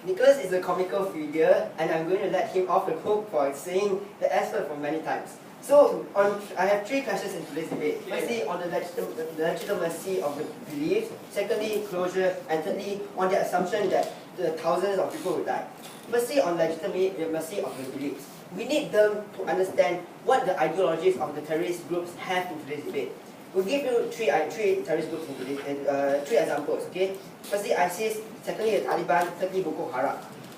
Nicholas is a comical figure, and I'm going to let him off the hook for saying the S word for many times. So, I have three questions in today's debate. Firstly, on the legitimacy of the beliefs. Secondly, closure. And thirdly, on the assumption that the thousands of people will die. Firstly, on legitimacy of the beliefs. We need them to understand what the ideologies of the terrorist groups have in today's debate. We'll give you three terrorist groups in today's, three examples, okay? Firstly, ISIS, secondly, the Taliban, thirdly, Boko Haram.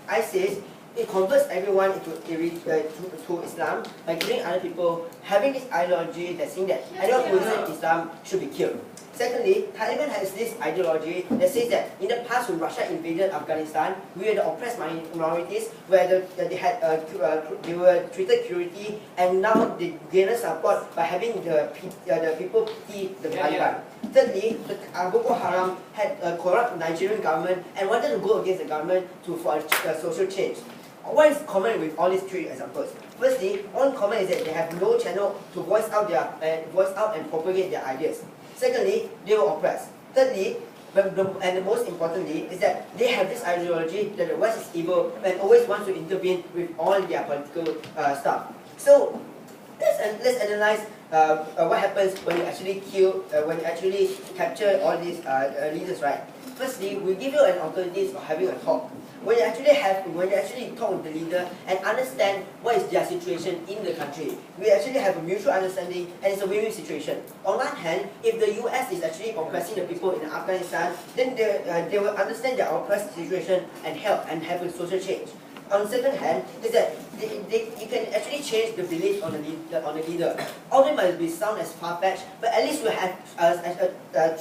ISIS, it converts everyone to Islam by killing other people, having this ideology that saying that anyone who isn't Islam should be killed. Secondly, Taliban has this ideology that says that in the past when Russia invaded Afghanistan, we were the oppressed minorities where they were treated cruelty, and now they gain support by having the people pity the Taliban. Thirdly, Boko Haram had a corrupt Nigerian government and wanted to go against the government for a social change. What is common with all these three examples? Firstly, one common is that they have no channel to voice out and propagate their ideas. Secondly, they were oppressed. Thirdly, and the most importantly, is that they have this ideology that the West is evil and always wants to intervene with all their political stuff. So let's analyze what happens when you actually capture all these leaders, right? Firstly, we give you an alternative of having a talk. When you actually talk with the leader and understand what is their situation in the country, we actually have a mutual understanding, and it's a win-win situation. On one hand, if the US is actually oppressing the people in Afghanistan, then they will understand their oppressed situation and help and have a social change. On the second hand, is that you can actually change the belief on the leader. Although it might be sound as far-fetched, but at least we have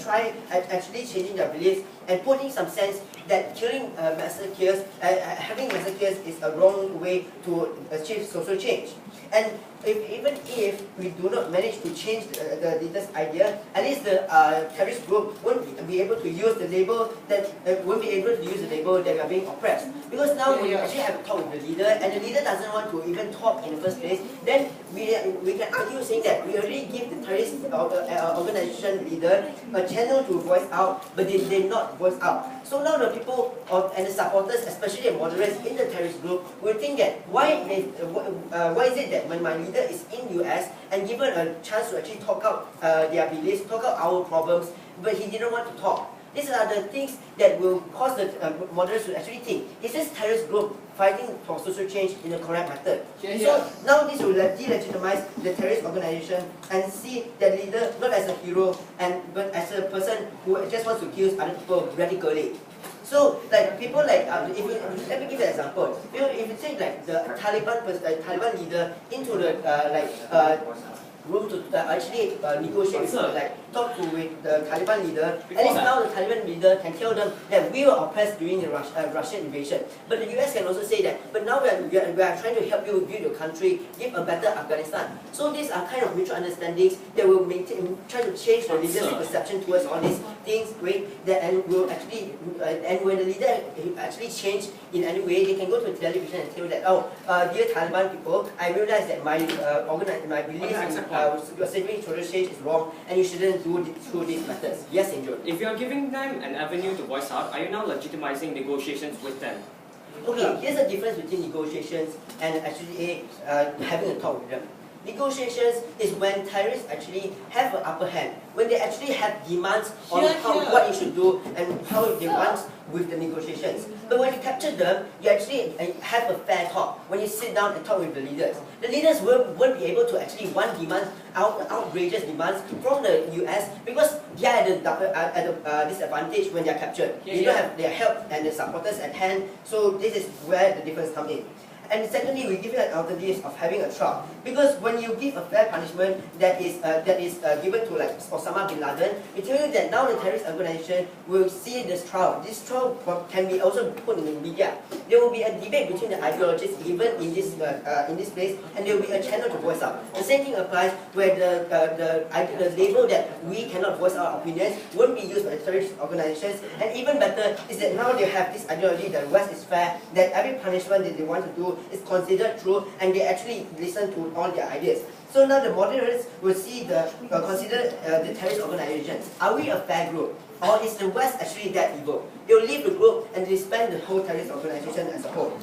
try actually changing their beliefs and putting some sense that killing massacres, having massacres is a wrong way to achieve social change. And even if we do not manage to change the leader's idea, at least the terrorist group won't be able to use the label that we are being oppressed. Because now when you actually have a talk with the leader, and the leader doesn't doesn't want to even talk in the first place, then we can argue saying that we already give the terrorist organization leader a channel to voice out, but they did not voice out. So now the people and the supporters, especially the moderates in the terrorist group, will think that why is it that when my leader is in US and given a chance to actually talk out their beliefs, talk out our problems, but he didn't want to talk. These are the things that will cause the moderates to actually think, is this terrorist group fighting for social change in the correct method? So now this will delegitimize the terrorist organization and see that leader not as a hero, but as a person who just wants to kill other people radically. So, like people like, let me give an example. If you take like the Taliban leader into the room to actually negotiate with, talk to with the Taliban leader, at least now the Taliban leader can tell them that we were oppressed during the Russian invasion. But the US can also say that, but now we are trying to help you build your country, give a better Afghanistan. So these are kind of mutual understandings that will try to change the leader's perception towards all these things, and will actually, and when the leader actually change in any way, they can go to television and tell that, oh, dear Taliban people, I realize that my beliefs in saving social change is wrong, and you shouldn't do it through these methods. Yes, Angel. If you are giving them an avenue to voice out, are you now legitimizing negotiations with them? Okay, here's the difference between negotiations and actually having a talk with them. Negotiations is when terrorists actually have an upper hand, when they actually have demands on what you should do and how they want with the negotiations. But when you capture them, you actually have a fair talk. When you sit down and talk with the leaders won't be able to actually demand outrageous demands from the US because they are at a disadvantage when they are captured. They don't have their help and the supporters at hand. So this is where the difference comes in. And secondly, we give you an alternative of having a trial, because when you give a fair punishment that is given to like Osama bin Laden, we tell you that now the terrorist organization will see this trial. This trial can be also put in the media. There will be a debate between the ideologies even in this place, and there will be a channel to voice out. The same thing applies where the label that we cannot voice our opinions won't be used by the terrorist organizations. And even better is that now they have this ideology that West is fair, that every punishment that they want to do is considered true, and they actually listen to all their ideas. So now the moderates will see consider the terrorist organizations. Are we a fair group? Or is the West actually that evil? They will leave the group and disband the whole terrorist organization as a whole.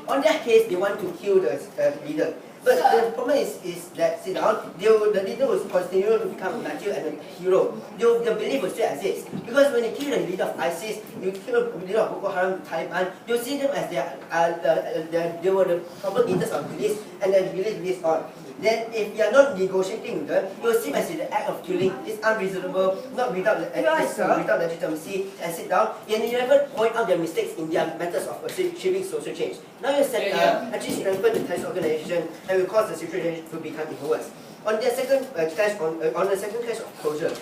On that case, they want to kill the leader. But the problem is that, sit down, the leader will continue to become a martyr and a hero. The belief will still exist. Because when you kill the leader of ISIS, you kill the leader of Boko Haram, Taliban, you see them as they were the propagator of beliefs, and then release on. Then if you are not negotiating with them, you will see as the act of killing is unreasonable, not without legitimacy, and sit down, and you never point out their mistakes in their methods of achieving social change. Now you actually strengthen the terrorist organization and will cause the situation to become even worse. On the second clash of closure,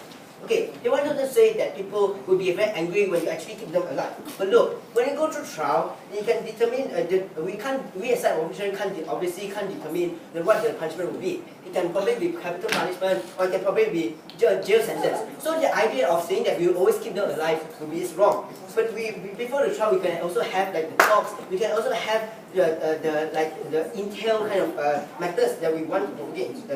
okay, they wanted to say that people will be very angry when you actually keep them alive. But look, when you go through trial, you can determine we as an opposition obviously can't determine what the punishment will be. It can probably be capital punishment, or it can probably be jail sentence. So the idea of saying that we will always keep them alive is wrong. But before the trial, we can also have like the talks. We can also have the intel kind of methods that we want to get into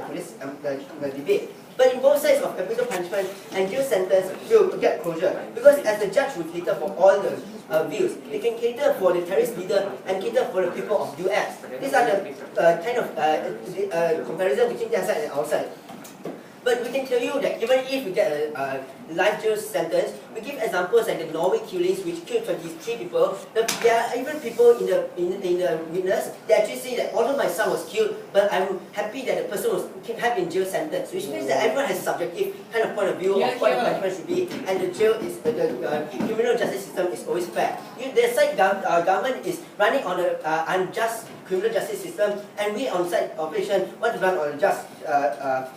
the debate. But in both sides of capital punishment and jail sentence, will get closure. Because as the judge will cater for all the views, they can cater for the terrorist leader and cater for the people of US. These are the kind of comparison between their side and our side. But we can tell you that even if we get a life jail sentence, we give examples like the Norway killings, which killed 23 people. There are even people in the witness that actually say that although my son was killed, but I'm happy that the person was kept in jail sentence, which means that everyone has subjective kind of point of view of what the punishment should be, and the jail is the criminal justice system is always fair. The side government is running on an unjust criminal justice system, and we on side operation want to run on a just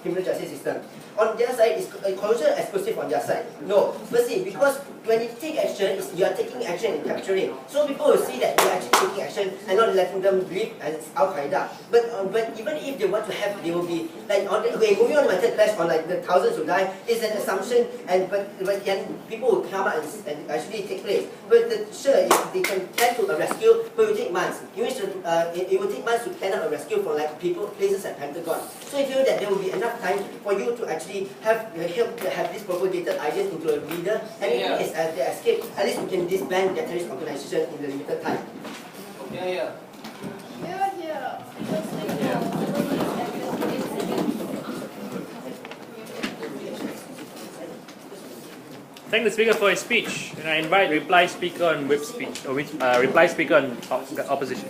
criminal justice system. On their side, is closure exclusive on their side? No. Firstly, because when you take action, you are taking action in capturing. So people will see that you are actually taking action and not letting them live as Al-Qaeda. But even if they want to have, they will be like moving on to my third clash on like the thousands who die is an assumption, and people will come out and actually take place. But sure, if they can tend to a rescue, but it will take months. In which it will take months to plan out a rescue for like places at Pentagon. So I feel that there will be enough time for you to actually have these propagated ideas into a leader, and even as they escape, at least we can disband their terrorist organization in a limited time. Here. Thank the speaker for his speech, and I invite reply speaker on whip speech, or reply speaker on opposition.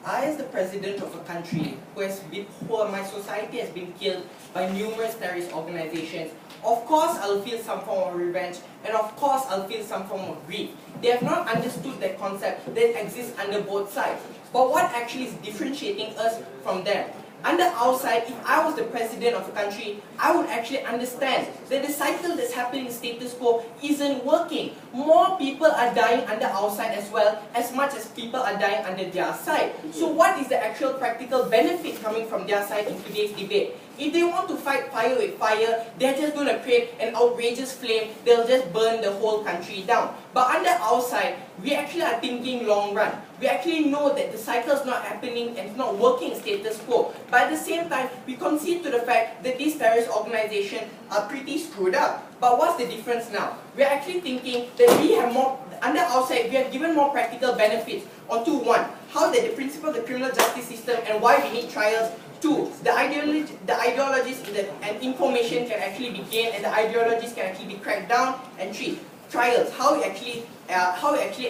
I, as the president of a country who my society has been killed by numerous terrorist organizations, of course I'll feel some form of revenge, and of course I'll feel some form of grief. They have not understood that concept that exists under both sides. But what actually is differentiating us from them? Under our side, if I was the president of a country, I would actually understand that the cycle that's happening in status quo isn't working. More people are dying under our side as well, as much as people are dying under their side. So what is the actual practical benefit coming from their side in today's debate? If they want to fight fire with fire, they're just going to create an outrageous flame. They'll just burn the whole country down. But under our side, we actually are thinking long run. We actually know that the cycle is not happening and it's not working status quo. But at the same time, we concede to the fact that these terrorist organizations are pretty screwed up. But what's the difference now? We're actually thinking that we have more, under our side, we have given more practical benefits onto one, how that the principle of the criminal justice system and why we need trials. Two, the ideologies and information can actually be gained, and the ideologies can actually be cracked down. And three, trials, how it actually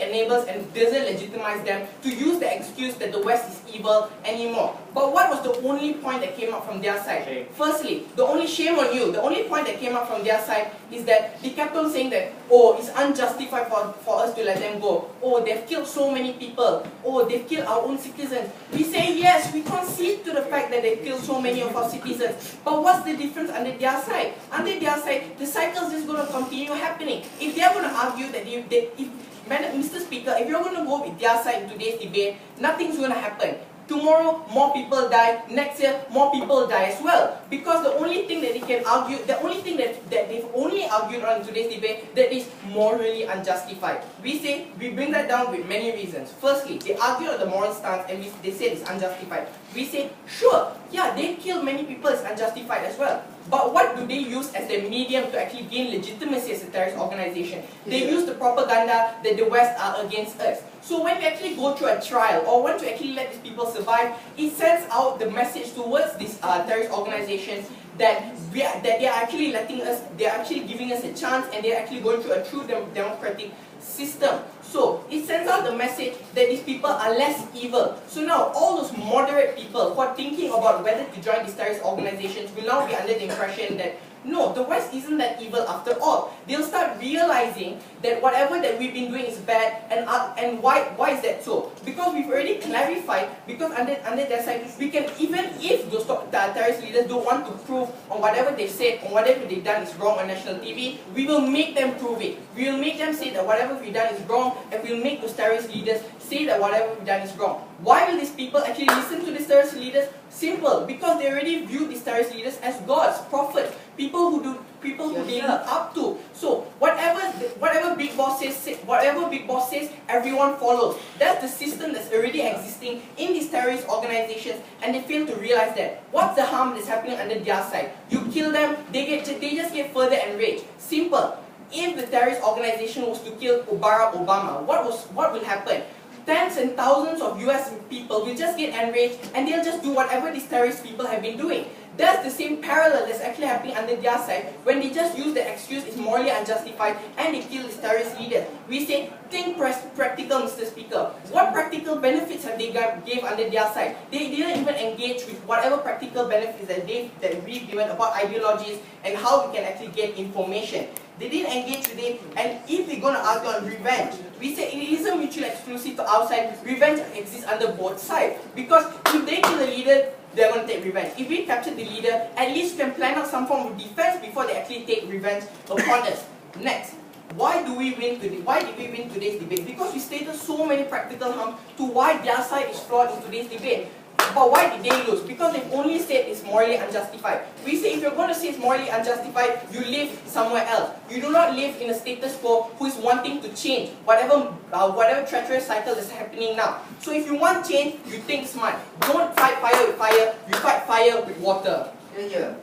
enables and doesn't legitimize them to use the excuse that the West is evil anymore. But what was the only point that came up from their side? Shame. Firstly, the only shame on you, the only point that came up from their side is that they kept on saying that, oh, it's unjustified for us to let them go. Oh, they've killed so many people. Oh, they've killed our own citizens. We say yes, we concede to the fact that they've killed so many of our citizens. But what's the difference under their side? Under their side, the cycle is just going to continue happening. If they're going to argue that Mr. Speaker, if you're going to go with their side in today's debate, nothing's going to happen. Tomorrow, more people die. Next year, more people die as well. Because the only thing that they can argue, the only thing that they've only argued on in today's debate that is morally unjustified. We bring that down with many reasons. Firstly, they argue on the moral stance and they say it's unjustified. We say, sure, yeah, they killed many people, it's unjustified as well. But what do they use as their medium to actually gain legitimacy as a terrorist organization? They use the propaganda that the West are against us. So when we actually go through a trial, or want to actually let these people survive, it sends out the message towards these terrorist organizations that they are actually they are actually giving us a chance, and they are actually going through a true democratic system. So it sends out the message that these people are less evil. So now all those moderate people who are thinking about whether to join these terrorist organizations will now be under the impression that no, the West isn't that evil after all. They'll start realizing that whatever that we've been doing is bad, and why is that so? Because we've already clarified, because under their side, we can, even if those terrorist leaders don't want to prove on whatever they've said, on whatever they've done is wrong on national TV, we will make them prove it. We will make them say that whatever we've done is wrong, and we'll make those terrorist leaders say that whatever we've done is wrong. Why will these people actually listen to these terrorist leaders? Simple, because they already view these terrorist leaders as gods, prophets, people who they look up to. So whatever big boss says, everyone follows. That's the system that's already existing in these terrorist organizations, and they fail to realize that. What's the harm that's happening under their side? You kill them, they just get further enraged. Simple. if the terrorist organization was to kill Barack Obama, what will happen? Tens and thousands of US people will just get enraged and they'll just do whatever these terrorist people have been doing. That's the same parallel that's actually happening under their side when they just use the excuse it's morally unjustified and they kill this terrorist leader. We say, think practical, Mr. Speaker. What practical benefits have they gave under their side? They didn't even engage with whatever practical benefits that we've given about ideologies and how we can actually get information. They didn't engage with it, and if they're going to argue on revenge, we say it isn't mutually exclusive to outside. Revenge exists under both sides. Because if they kill the leader, they're going to take revenge. If we capture the leader, at least we can plan out some form of defense before they actually take revenge upon us. Next, why did we win today's debate? Because we stated so many practical harms to why their side is flawed in today's debate. But why did they lose? Because they've only said it's morally unjustified. We say if you're going to say it's morally unjustified, you live somewhere else. You do not live in a status quo who is wanting to change whatever treacherous cycle is happening now. So if you want change, you think smart. Don't fight fire with fire, you fight fire with water. Here, here.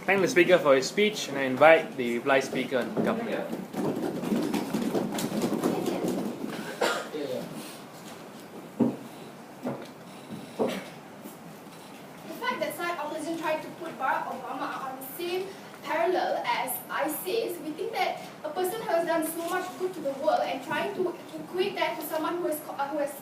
Thank the speaker for his speech, and I invite the reply speaker and government. Tried to put Barack Obama on the same parallel as ISIS, we think that a person who has done so much good to the world and trying to equate that to someone who has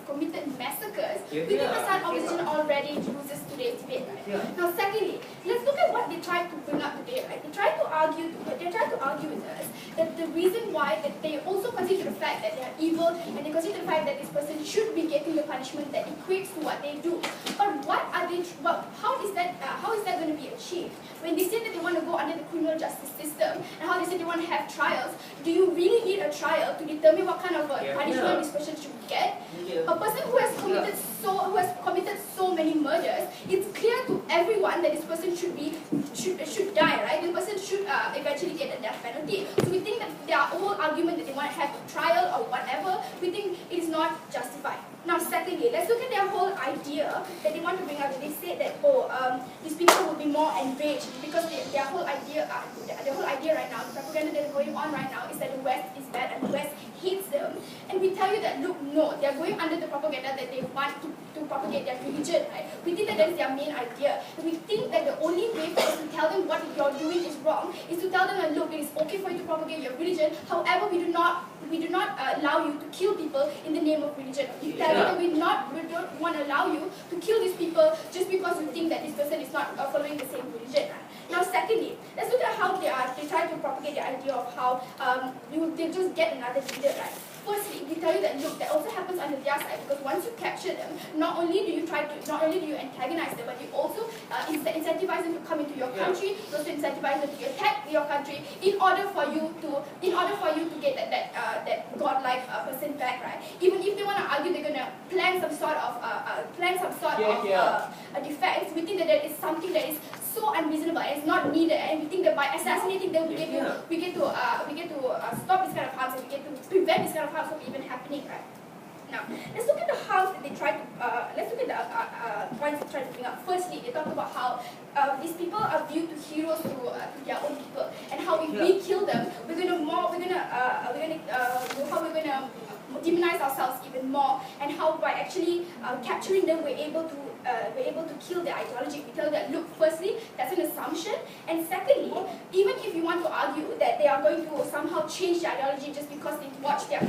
committed massacres, we think the Sein opposition already loses today's debate. Right? Now, secondly, let's look at what they tried to bring up today. Right? They tried to argue with us that the reason why that they also consider the fact that they are evil and they consider the fact that this person should be getting the punishment that equates to what they do. But what are they? How is that going to be achieved? When they say that they want to go under the criminal justice system and how they say they want to have trials, do you really need a trial to determine what kind of punishment this person should get? A person who has committed so many murders, it's clear to everyone that this person should die, right? The person should eventually get a death penalty. So we think that their whole argument that they want to have a trial or whatever, we think it is not justified. Now, secondly, let's look at their whole idea that they want to bring up. They say that these people will be more enraged because their whole idea right now, the propaganda that is going on right now, is that the West is bad and the West hates them. And we tell you that look, no, they are going under the propaganda that they want to propagate their religion. Right? We think that is their main idea. And we think that the only way for us to tell them what you're doing is wrong is to tell them that look, it is okay for you to propagate your religion. However, we do not allow you to kill people in the name of religion. We tell you that we don't want to allow you to kill these people just because you think that this person is not following the same religion. Right? Now, secondly, let's look at how they try to propagate the idea of how they just get another leader, right? Firstly, we tell you that look, that also happens under their side because once you capture them, not only do you antagonize them, but you also incentivize them to come into your country, you also incentivize them to attack your country in order for you to get that godlike person back, right? Even if they want to argue they're gonna plan some sort of a defense, we think that that is something that is so unreasonable and it's not needed, and we think that by assassinating them we get to stop this kind of harms and we get to prevent this kind of harms from even happening, right? Now, let's look at the harms that they try to, let's look at the points they try to bring up. Firstly, they talk about how these people are viewed to heroes to their own people, and how if we kill them, we're gonna demonize ourselves even more, and how by actually capturing them we're able to kill their ideology. We tell that look, firstly, that's an assumption, and secondly, even if you want to argue that they are going to somehow change their ideology just because they watch their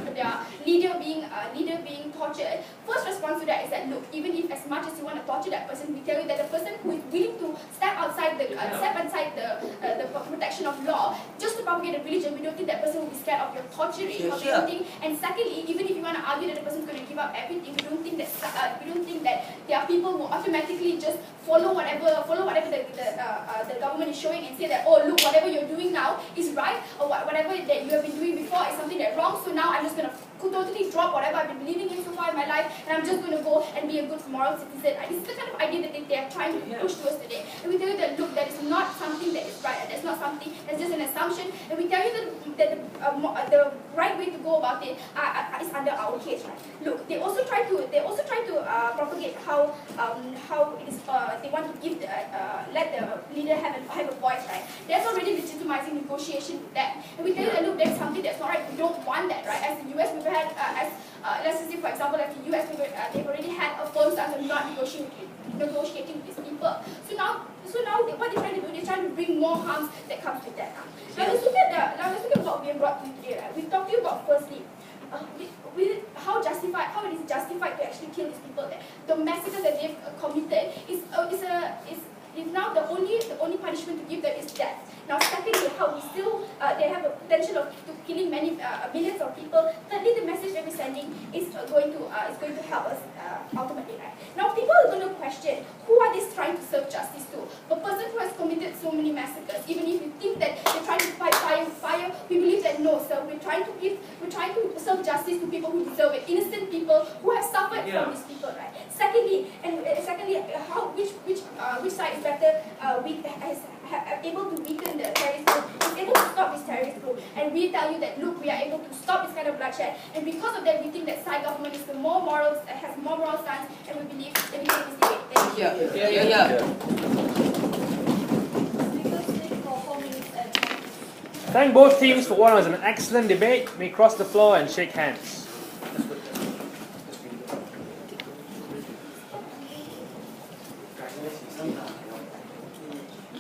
leader being tortured, first response to that is that look, even if as much as you want to torture that person, we tell you that the person who is willing to step outside the protection of law just to propagate a religion, we don't think that person will be scared of your torturing or anything. And secondly, even if you want to argue that the person is going to give up everything, we don't think that there are people who automatically just follow whatever the government is showing and say that, oh look, whatever you're doing now is right, or whatever that you have been doing before is something that's wrong, so now I'm just going to totally drop whatever I've been believing in so far in my life, and I'm just going to go and be a good moral citizen. And this is the kind of idea that they are trying to push to us today. And we tell you that look, that is not something that is right, and that's not something, that's just an assumption. And we tell you that the right way to go about it is under our case, right? Look, they also try to propagate how it is they want to give let the leader have a voice, right? That's already legitimizing negotiation with them. And we tell you that look, there's something that's not right. We don't want that, right? As the US, we've had let's say for example, as the US, they've already had a firm stance of not negotiating with these people. So now what they're trying to do, they're trying to bring more harms that comes with that. Now let's look at what we have brought to you today, right? We've talked to you about firstly. How it is justified to actually kill these people. The massacres that they've committed is now the only punishment to give them is death. Now, secondly, how we still they have a potential of killing millions of people. Thirdly, the message that we're sending is going to help us ultimately, right? Now, people are going to question who are they trying to serve justice to? The person who has committed so many massacres. Even if you think that they're trying to fight fire with fire, we believe that no, sir. We're trying to serve justice to people who deserve it, innocent people who have suffered from these people, right? Secondly, which side is better? Able to weaken the terrorist group, is able to stop this terrorist group, and we tell you that look, we are able to stop this kind of bloodshed, and because of that, we think that Sein government is the more moral, has more moral stance, and we believe that we can investigate. Thank you. Thank both teams for what was an excellent debate. May cross the floor and shake hands.